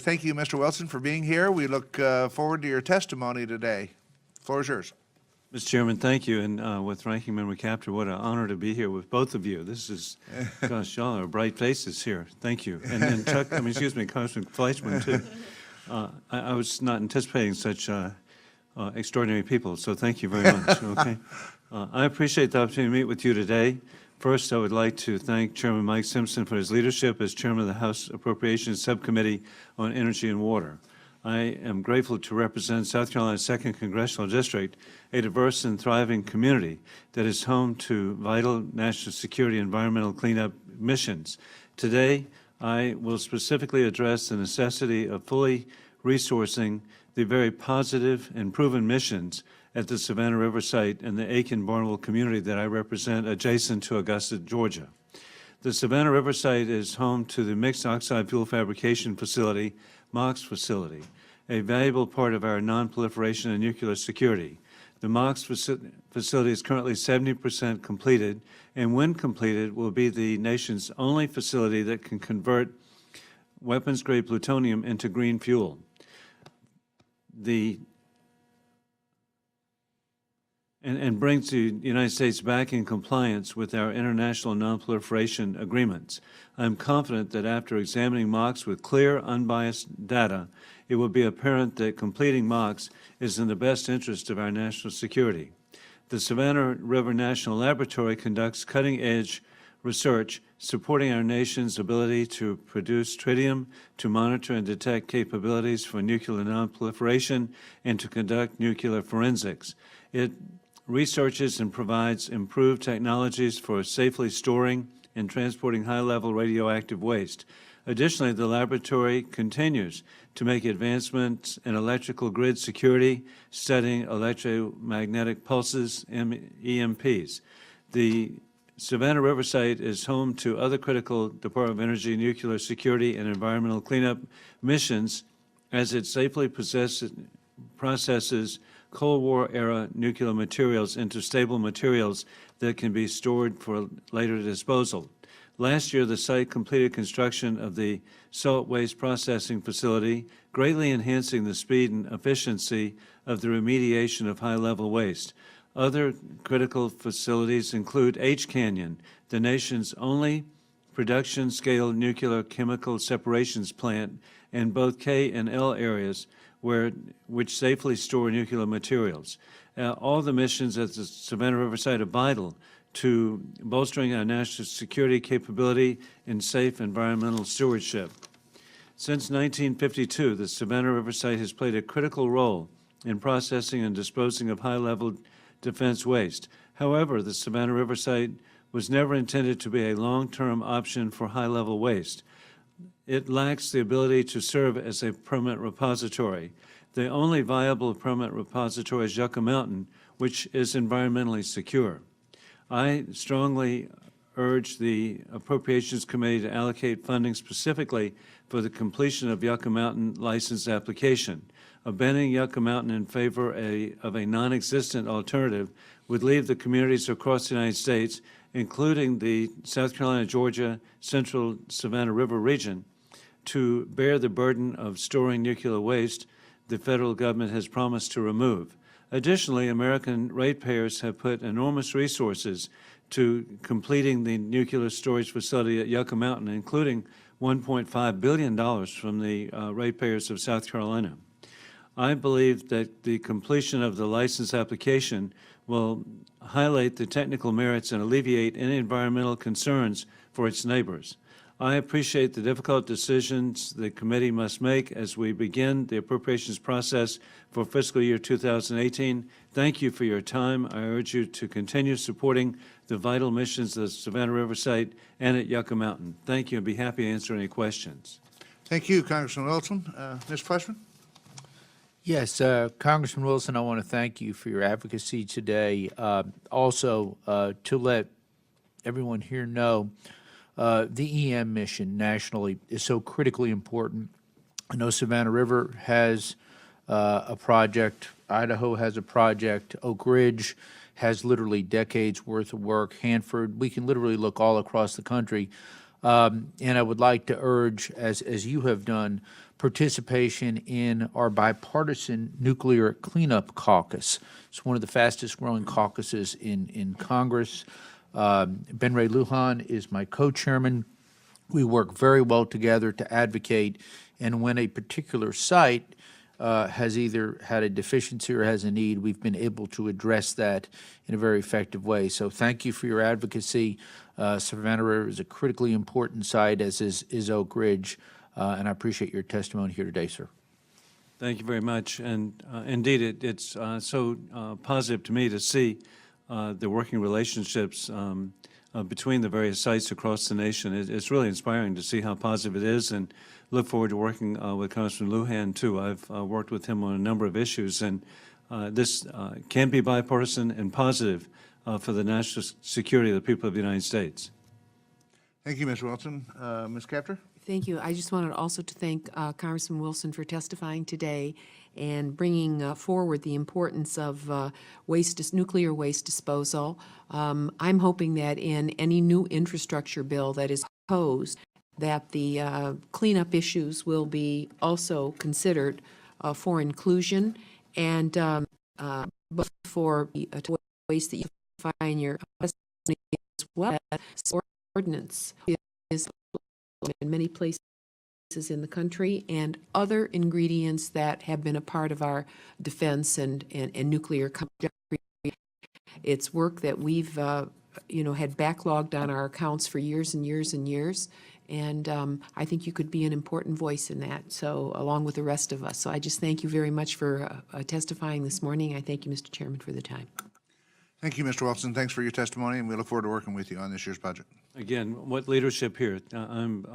Thank you, Mr. Wilson, for being here. We look forward to your testimony today. The floor is yours. Mr. Chairman, thank you. And with Ranking Member Capter, what an honor to be here with both of you. This is, gosh, y'all are bright faces here. Thank you. And then Congressman Fleischman, too. I was not anticipating such extraordinary people, so thank you very much. Okay. I appreciate the opportunity to meet with you today. First, I would like to thank Chairman Mike Simpson for his leadership as Chairman of the House Appropriations Subcommittee on Energy and Water. I am grateful to represent South Carolina's 2nd Congressional District, a diverse and thriving community that is home to vital national security and environmental cleanup missions. Today, I will specifically address the necessity of fully resourcing the very positive and proven missions at the Savannah River site and the Aiken-Barnwell community that I represent adjacent to Augusta, Georgia. The Savannah River site is home to the Mixed Oxide Fuel Fabrication Facility, MOX facility, a valuable part of our non-proliferation and nuclear security. The MOX facility is currently 70% completed, and when completed will be the nation's only facility that can convert weapons-grade plutonium into green fuel. And brings the United States back in compliance with our international non-proliferation agreements. I'm confident that after examining MOX with clear, unbiased data, it will be apparent that completing MOX is in the best interest of our national security. The Savannah River National Laboratory conducts cutting-edge research supporting our nation's ability to produce tritium, to monitor and detect capabilities for nuclear non-proliferation, and to conduct nuclear forensics. It researches and provides improved technologies for safely storing and transporting high-level radioactive waste. Additionally, the laboratory continues to make advancements in electrical grid security, studying electromagnetic pulses, EMPs. The Savannah River site is home to other critical Department of Energy nuclear security and environmental cleanup missions as it safely processes Cold War-era nuclear materials into stable materials that can be stored for later disposal. Last year, the site completed construction of the salt waste processing facility, greatly enhancing the speed and efficiency of the remediation of high-level waste. Other critical facilities include H Canyon, the nation's only production-scale nuclear chemical separations plant, and both K and L areas which safely store nuclear materials. All the missions at the Savannah River site are vital to bolstering our national security capability and safe environmental stewardship. Since 1952, the Savannah River site has played a critical role in processing and disposing of high-level defense waste. However, the Savannah River site was never intended to be a long-term option for high-level waste. It lacks the ability to serve as a permanent repository. The only viable permanent repository is Yucca Mountain, which is environmentally secure. I strongly urge the Appropriations Committee to allocate funding specifically for the completion of Yucca Mountain license application. Abandoning Yucca Mountain in favor of a non-existent alternative would leave the communities across the United States, including the South Carolina, Georgia, Central Savannah River region, to bear the burden of storing nuclear waste the federal government has promised to remove. Additionally, American ratepayers have put enormous resources to completing the nuclear storage facility at Yucca Mountain, including $1.5 billion from the ratepayers of South Carolina. I believe that the completion of the license application will highlight the technical merits and alleviate any environmental concerns for its neighbors. I appreciate the difficult decisions the committee must make as we begin the appropriations process for fiscal year 2018. Thank you for your time. I urge you to continue supporting the vital missions of the Savannah River site and at Yucca Mountain. Thank you, and be happy to answer any questions. Thank you, Congressman Wilson. Mr. Fleischman? Yes, Congressman Wilson, I want to thank you for your advocacy today. Also, to let everyone here know, the EM mission nationally is so critically important. I know Savannah River has a project, Idaho has a project, Oak Ridge has literally decades worth of work, Hanford, we can literally look all across the country. And I would like to urge, as you have done, participation in our bipartisan nuclear cleanup caucus. It's one of the fastest growing caucuses in Congress. Ben Ray Lujan is my co-chairman. We work very well together to advocate, and when a particular site has either had a deficiency or has a need, we've been able to address that in a very effective way. So thank you for your advocacy. Savannah River is a critically important site, as is Oak Ridge, and I appreciate your testimony here today, sir. Thank you very much. And indeed, it's so positive to me to see the working relationships between the various sites across the nation. It's really inspiring to see how positive it is, and look forward to working with Congressman Lujan, too. I've worked with him on a number of issues, and this can be bipartisan and positive for the national security of the people of the United States. Thank you, Ms. Wilson. Ms. Kaptur? Thank you. I just wanted also to thank Congressman Wilson for testifying today and bringing forward the importance of nuclear waste disposal. I'm hoping that in any new infrastructure bill that is proposed, that the cleanup issues will be also considered for inclusion, and both for waste that you find in your as well as ordinance is in many places in the country, and other ingredients that have been a part of our defense and nuclear country. It's work that we've had backlogged on our accounts for years and years and years, and I think you could be an important voice in that, so along with the rest of us. So I just thank you very much for testifying this morning. I thank you, Mr. Chairman, for the time. Thank you, Mr. Wilson. Thanks for your testimony, and we look forward to working with you on this year's budget. Again, what leadership here. I'm